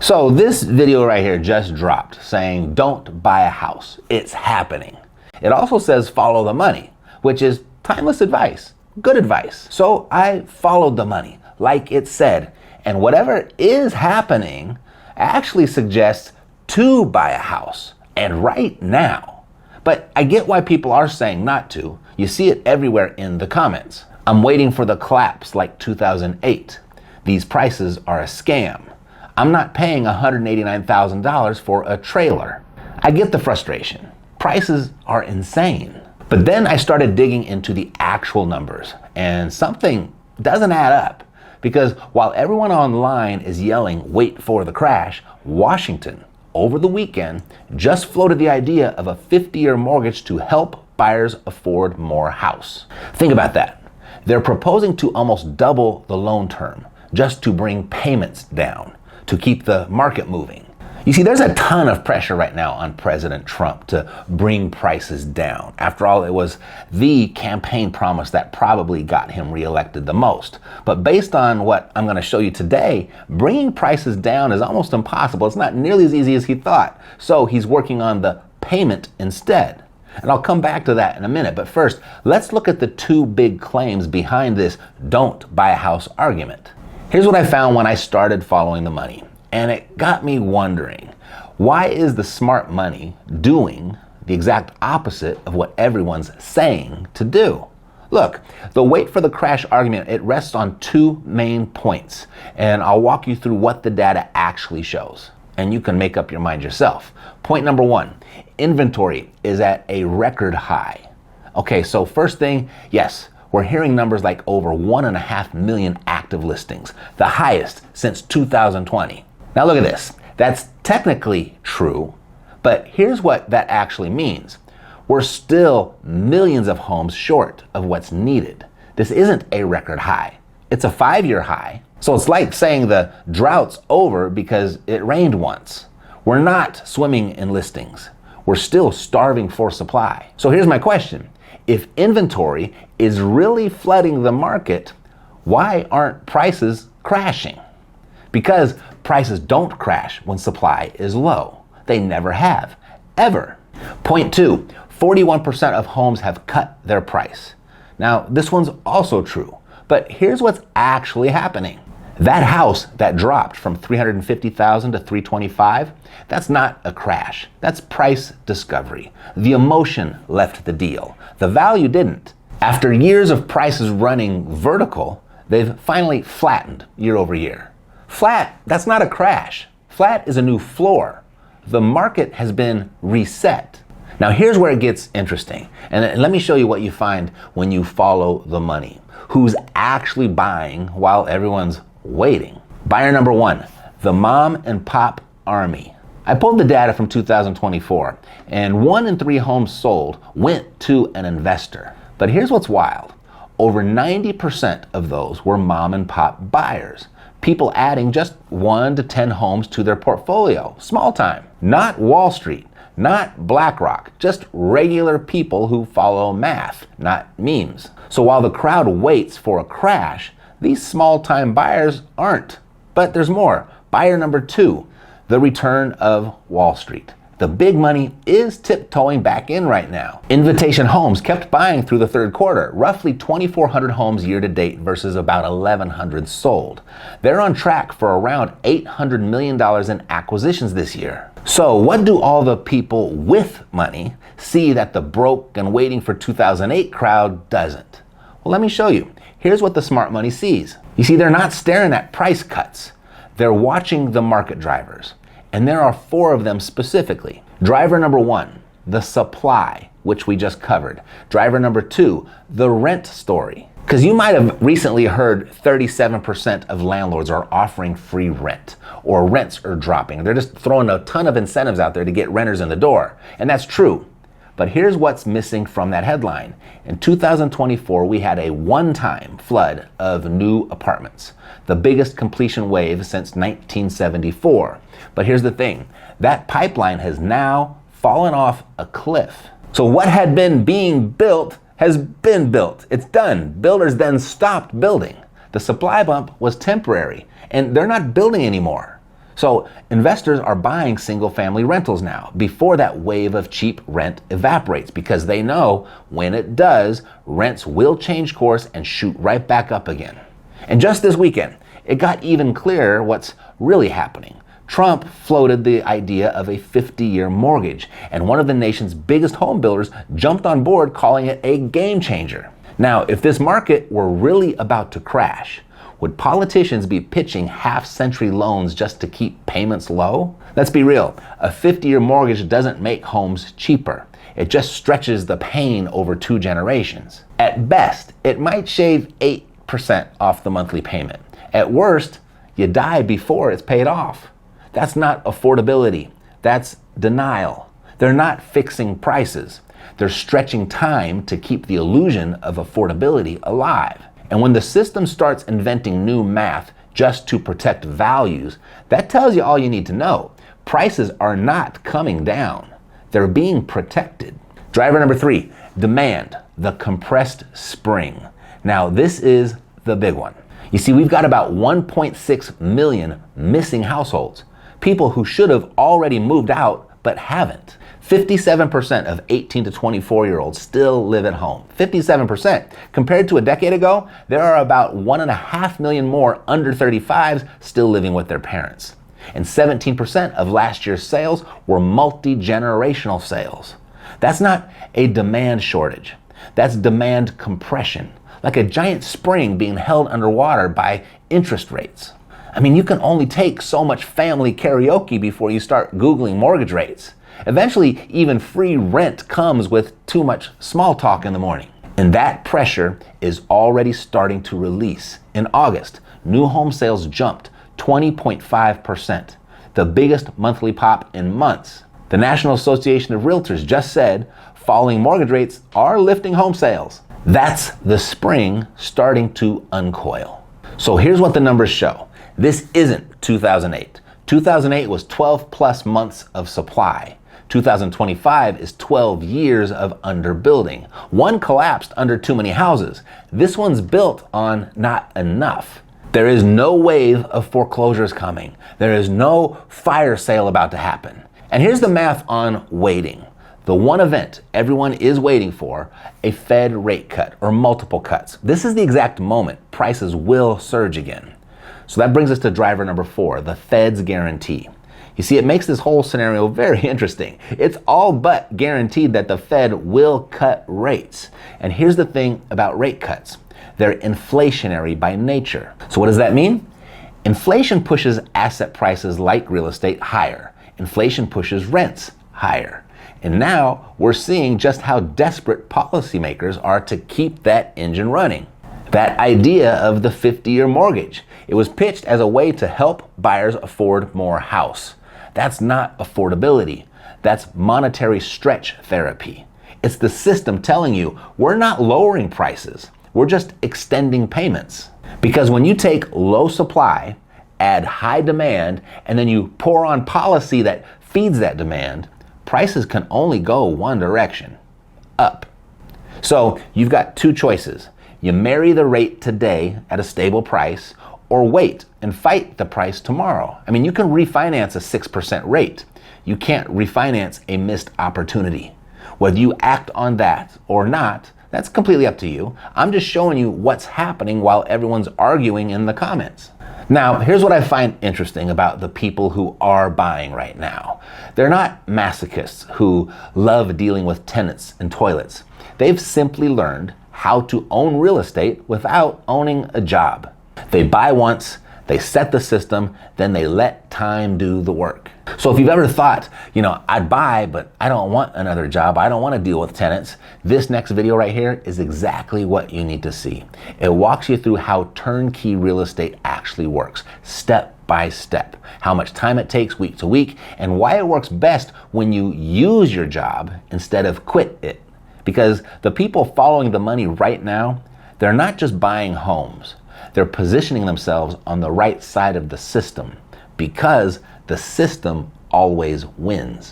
So this video right here just dropped saying don't buy a house. It's happening. It also says follow the money, which is timeless advice, good advice. So I followed the money like it said, and whatever is happening actually suggests to buy a house, and right now. But I get why people are saying not to. You see it everywhere in the comments. I'm waiting for the collapse like 2008. These prices are a scam. I'm not paying $189,000 for a trailer. I get the frustration. Prices are insane. But then I started digging into the actual numbers, and something doesn't add up. Because while everyone online is yelling, wait for the crash, Washington, over the weekend, just floated the idea of a 50-year mortgage to help buyers afford more house. Think about that. They're proposing to almost double the loan term just to bring payments down, to keep the market moving. You see, there's a ton of pressure right now on President Trump to bring prices down. After all, it was the campaign promise that probably got him reelected the most. But based on what I'm going to show you today, bringing prices down is almost impossible. It's not nearly as easy as he thought. So he's working on the payment instead. And I'll come back to that in a minute. But first, let's look at the two big claims behind this don't buy a house argument. Here's what I found when I started following the money. And it got me wondering, why is the smart money doing the exact opposite of what everyone's saying to do? Look, the wait for the crash argument, it rests on two main points. And I'll walk you through what the data actually shows. And you can make up your mind yourself. Point number one, inventory is at a record high. Okay, so first thing, yes, we're hearing numbers like over 1.5 million active listings, the highest since 2020. Now look at this. That's technically true, but here's what that actually means. We're still millions of homes short of what's needed. This isn't a record high. It's a 5-year high. So it's like saying the drought's over because it rained once. We're not swimming in listings. We're still starving for supply. So here's my question. If inventory is really flooding the market, why aren't prices crashing? Because prices don't crash when supply is low. They never have, ever. Point two, 41% of homes have cut their price. Now, this one's also true, but here's what's actually happening. That house that dropped from $350,000 to $325,000, that's not a crash. That's price discovery. The emotion left the deal. The value didn't. After years of prices running vertical, they've finally flattened year over year. Flat, that's not a crash. Flat is a new floor. The market has been reset. Now here's where it gets interesting. And let me show you what you find when you follow the money. Who's actually buying while everyone's waiting? Buyer number one, the mom and pop army. I pulled the data from 2024, and 1 in 3 homes sold went to an investor. But here's what's wild. Over 90% of those were mom and pop buyers. People adding just 1 to 10 homes to their portfolio. Small time. Not Wall Street, not BlackRock, just regular people who follow math, not memes. So while the crowd waits for a crash, these small-time buyers aren't. But there's more. Buyer number two, the return of Wall Street. The big money is tiptoeing back in right now. Invitation Homes kept buying through the third quarter, roughly 2,400 homes year to date versus about 1,100 sold. They're on track for around $800 million in acquisitions this year. So what do all the people with money see that the broke and waiting for 2008 crowd doesn't? Well, let me show you. Here's what the smart money sees. You see, they're not staring at price cuts. They're watching the market drivers. And there are 4 of them specifically. Driver number 1, the supply, which we just covered. Driver number 2, the rent story. Because you might have recently heard 37% of landlords are offering free rent, or rents are dropping. They're just throwing a ton of incentives out there to get renters in the door. And that's true. But here's what's missing from that headline. In 2024, we had a one-time flood of new apartments, the biggest completion wave since 1974. But here's the thing, that pipeline has now fallen off a cliff. So what had been being built has been built. It's done. Builders then stopped building. The supply bump was temporary, and they're not building anymore. So investors are buying single-family rentals now before that wave of cheap rent evaporates, because they know when it does, rents will change course and shoot right back up again. And just this weekend, it got even clearer what's really happening. Trump floated the idea of a 50-year mortgage, and one of the nation's biggest home builders jumped on board, calling it a game changer. Now, if this market were really about to crash, would politicians be pitching half-century loans just to keep payments low? Let's be real, a 50-year mortgage doesn't make homes cheaper. It just stretches the pain over 2 generations. At best, it might shave 8% off the monthly payment. At worst, you die before it's paid off. That's not affordability. That's denial. They're not fixing prices. They're stretching time to keep the illusion of affordability alive. And when the system starts inventing new math just to protect values, that tells you all you need to know. Prices are not coming down. They're being protected. Driver number 3, demand, the compressed spring. Now, this is the big one. You see, we've got about 1.6 million missing households. People who should have already moved out but haven't. 57% of 18 to 24-year-olds still live at home. 57%. Compared to a decade ago, there are about 1.5 million more under 35s still living with their parents. And 17% of last year's sales were multi-generational sales. That's not a demand shortage. That's demand compression, like a giant spring being held underwater by interest rates. I mean, you can only take so much family karaoke before you start Googling mortgage rates. Eventually, even free rent comes with too much small talk in the morning. And that pressure is already starting to release. In August, new home sales jumped 20.5%, the biggest monthly pop in months. The National Association of Realtors just said falling mortgage rates are lifting home sales. That's the spring starting to uncoil. So here's what the numbers show. This isn't 2008. 2008 was 12 plus months of supply. 2025 is 12 years of underbuilding. One collapsed under too many houses. This one's built on not enough. There is no wave of foreclosures coming. There is no fire sale about to happen. And here's the math on waiting. The one event everyone is waiting for, a Fed rate cut or multiple cuts. This is the exact moment prices will surge again. So that brings us to driver number 4, the Fed's guarantee. You see, it makes this whole scenario very interesting. It's all but guaranteed that the Fed will cut rates. And here's the thing about rate cuts. They're inflationary by nature. So what does that mean? Inflation pushes asset prices like real estate higher. Inflation pushes rents higher. And now we're seeing just how desperate policymakers are to keep that engine running. That idea of the 50-year mortgage. It was pitched as a way to help buyers afford more house. That's not affordability. That's monetary stretch therapy. It's the system telling you we're not lowering prices. We're just extending payments. Because when you take low supply, add high demand, and then you pour on policy that feeds that demand, prices can only go one direction, up. So you've got 2 choices. You marry the rate today at a stable price, or wait and fight the price tomorrow. I mean, you can refinance a 6% rate. You can't refinance a missed opportunity. Whether you act on that or not, that's completely up to you. I'm just showing you what's happening while everyone's arguing in the comments. Now, here's what I find interesting about the people who are buying right now. They're not masochists who love dealing with tenants and toilets. They've simply learned how to own real estate without owning a job. They buy once, they set the system, then they let time do the work. So if you've ever thought, I'd buy, but I don't want another job, I don't want to deal with tenants, this next video right here is exactly what you need to see. It walks you through how turnkey real estate actually works, step by step, how much time it takes week to week, and why it works best when you use your job instead of quit it. Because the people following the money right now, they're not just buying homes. They're positioning themselves on the right side of the system because the system always wins.